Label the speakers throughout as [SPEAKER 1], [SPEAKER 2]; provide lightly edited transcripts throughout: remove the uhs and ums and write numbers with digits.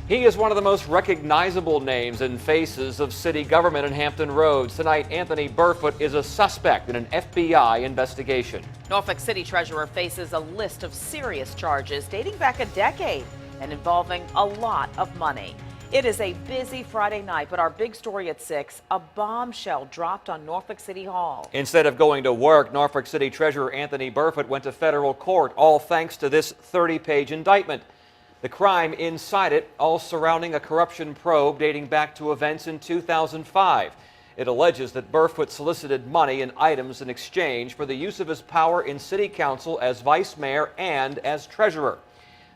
[SPEAKER 1] He is one of the most recognizable names and faces of city government in Hampton Roads. Tonight, Anthony Burfoot is a suspect in an FBI investigation.
[SPEAKER 2] Norfolk City Treasurer faces a list of serious charges dating back a decade and involving a lot of money. It is a busy Friday night, but our big story at 6, a bombshell dropped on Norfolk City Hall.
[SPEAKER 1] Instead of going to work, Norfolk City Treasurer Anthony Burfoot went to federal court, all thanks to this 30-page indictment. The crime inside it, all surrounding a corruption probe dating back to events in 2005. It alleges that Burfoot solicited money and items in exchange for the use of his power in city council as vice mayor and as treasurer.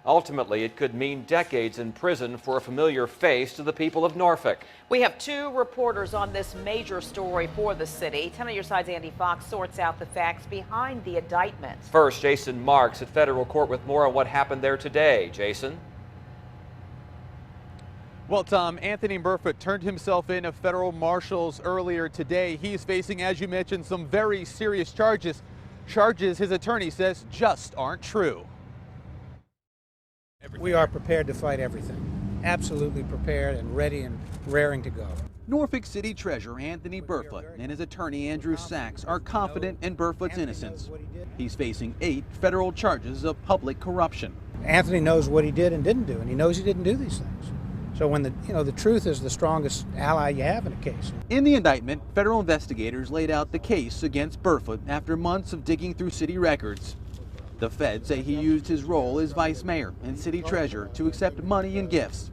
[SPEAKER 1] Ultimately, it could mean decades in prison for a familiar face to the people of Norfolk.
[SPEAKER 2] We have 2 reporters on this major story for the city. 10 on your side's Andy Fox sorts out the facts behind the indictment.
[SPEAKER 1] First, Jason Marks at federal court with more on what happened there today. Jason?
[SPEAKER 3] Well, Tom, Anthony Burfoot turned himself in to federal marshals earlier today. He's facing, as you mentioned, some very serious charges. Charges his attorney says just aren't true.
[SPEAKER 4] We are prepared to fight everything. Absolutely prepared and ready and raring to go.
[SPEAKER 3] Norfolk City Treasurer Anthony Burfoot and his attorney Andrew Sachs are confident in Burfoot's innocence. He's facing 8 federal charges of public corruption.
[SPEAKER 4] Anthony knows what he did and didn't do, and he knows he didn't do these things. So when the truth is the strongest ally you have in a case.
[SPEAKER 3] In the indictment, federal investigators laid out the case against Burfoot after months of digging through city records. The feds say he used his role as vice mayor and city treasurer to accept money and gifts.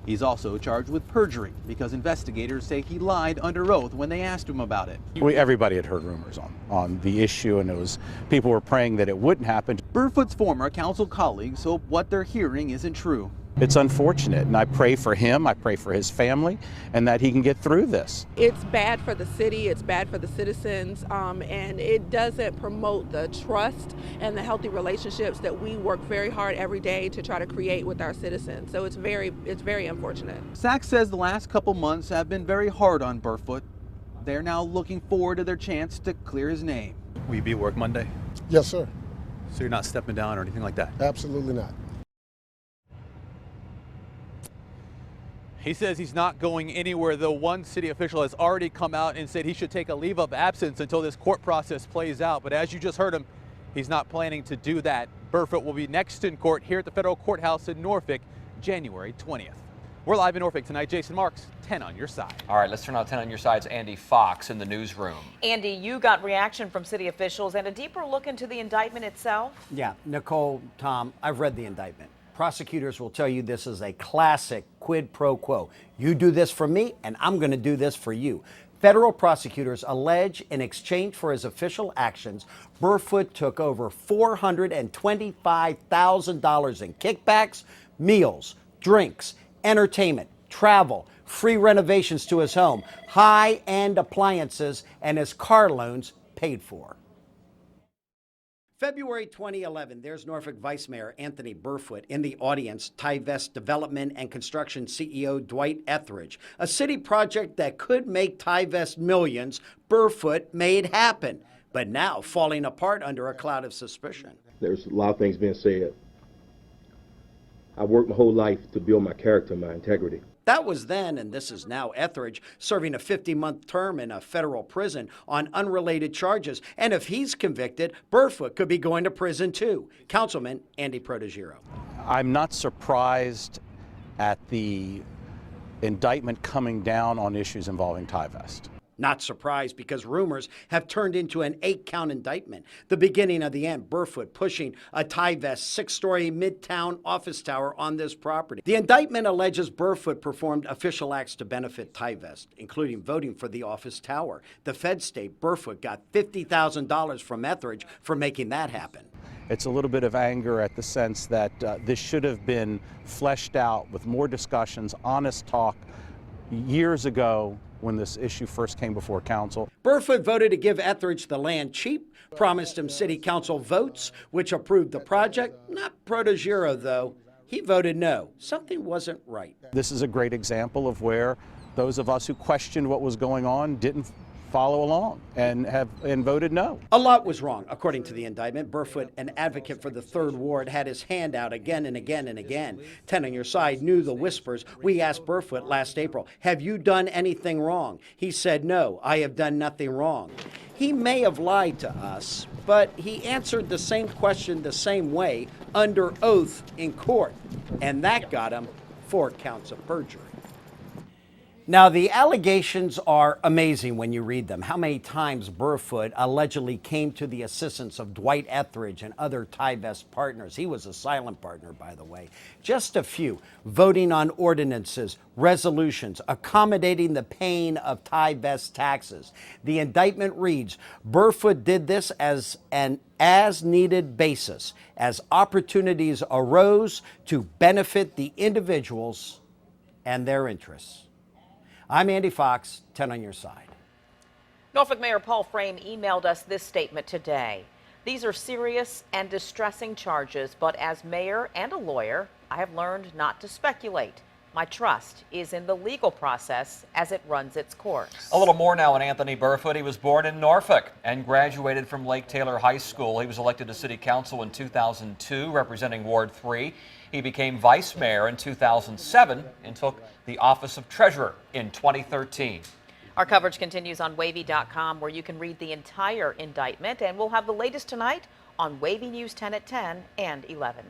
[SPEAKER 3] He's also charged with perjury because investigators say he lied under oath when they asked him about it.
[SPEAKER 5] Everybody had heard rumors on the issue, and people were praying that it wouldn't happen.
[SPEAKER 3] Burfoot's former council colleagues hope what they're hearing isn't true.
[SPEAKER 5] It's unfortunate, and I pray for him, I pray for his family, and that he can get through this.
[SPEAKER 6] It's bad for the city, it's bad for the citizens, and it doesn't promote the trust and the healthy relationships that we work very hard every day to try to create with our citizens. So it's very unfortunate.
[SPEAKER 3] Sachs says the last couple months have been very hard on Burfoot. They're now looking forward to their chance to clear his name.
[SPEAKER 7] Will you be at work Monday?
[SPEAKER 8] Yes, sir.
[SPEAKER 7] So you're not stepping down or anything like that?
[SPEAKER 8] Absolutely not.
[SPEAKER 3] He says he's not going anywhere, though one city official has already come out and said he should take a leave of absence until this court process plays out. But as you just heard him, he's not planning to do that. Burfoot will be next in court here at the federal courthouse in Norfolk, January 20th. We're live in Norfolk tonight. Jason Marks, 10 on your side.
[SPEAKER 1] All right, let's turn out 10 on your side's Andy Fox in the newsroom.
[SPEAKER 2] Andy, you got reaction from city officials and a deeper look into the indictment itself.
[SPEAKER 9] Yeah, Nicole, Tom, I've read the indictment. Prosecutors will tell you this is a classic quid pro quo. You do this for me, and I'm going to do this for you. Federal prosecutors allege in exchange for his official actions, Burfoot took over $425,000 in kickbacks, meals, drinks, entertainment, travel, free renovations to his home, high-end appliances, and his car loans paid for. February 2011, there's Norfolk Vice Mayor Anthony Burfoot. In the audience, Tivest Development and Construction CEO Dwight Etheridge. A city project that could make Tivest millions, Burfoot made happen, but now falling apart under a cloud of suspicion.
[SPEAKER 10] There's a lot of things being said. I worked my whole life to build my character and my integrity.
[SPEAKER 9] That was then, and this is now. Etheridge serving a 50-month term in a federal prison on unrelated charges. And if he's convicted, Burfoot could be going to prison too. Councilman Andy Protegiro.
[SPEAKER 5] I'm not surprised at the indictment coming down on issues involving Tivest.
[SPEAKER 9] Not surprised because rumors have turned into an 8-count indictment. The beginning of the end, Burfoot pushing a Tivest 6-story midtown office tower on this property. The indictment alleges Burfoot performed official acts to benefit Tivest, including voting for the office tower. The feds state Burfoot got $50,000 from Etheridge for making that happen.
[SPEAKER 5] It's a little bit of anger at the sense that this should have been fleshed out with more discussions, honest talk years ago when this issue first came before council.
[SPEAKER 9] Burfoot voted to give Etheridge the land cheap, promised him city council votes, which approved the project. Not Protegiro, though. He voted no. Something wasn't right.
[SPEAKER 5] This is a great example of where those of us who questioned what was going on didn't follow along and voted no.
[SPEAKER 9] A lot was wrong, according to the indictment. Burfoot, an advocate for the 3rd Ward, had his hand out again and again and again. 10 on your side knew the whispers. We asked Burfoot last April, have you done anything wrong? He said, no, I have done nothing wrong. He may have lied to us, but he answered the same question the same way under oath in court, and that got him 4 counts of perjury. Now, the allegations are amazing when you read them. How many times Burfoot allegedly came to the assistance of Dwight Etheridge and other tie-vest partners. He was a silent partner, by the way. Just a few. Voting on ordinances, resolutions, accommodating the paying of tie-vest taxes. The indictment reads, Burfoot did this as an as-needed basis, as opportunities arose to benefit the individuals and their interests. I'm Andy Fox, 10 on your side.
[SPEAKER 2] Norfolk Mayor Paul Frame emailed us this statement today. These are serious and distressing charges, but as mayor and a lawyer, I have learned not to speculate. My trust is in the legal process as it runs its course.
[SPEAKER 1] A little more now on Anthony Burfoot. He was born in Norfolk and graduated from Lake Taylor High School. He was elected to City Council in 2002, representing Ward 3. He became vice mayor in 2007 and took the office of treasurer in 2013.
[SPEAKER 2] Our coverage continues on wavy.com, where you can read the entire indictment, and we'll have the latest tonight on Wavy News 10 at 10 and 11.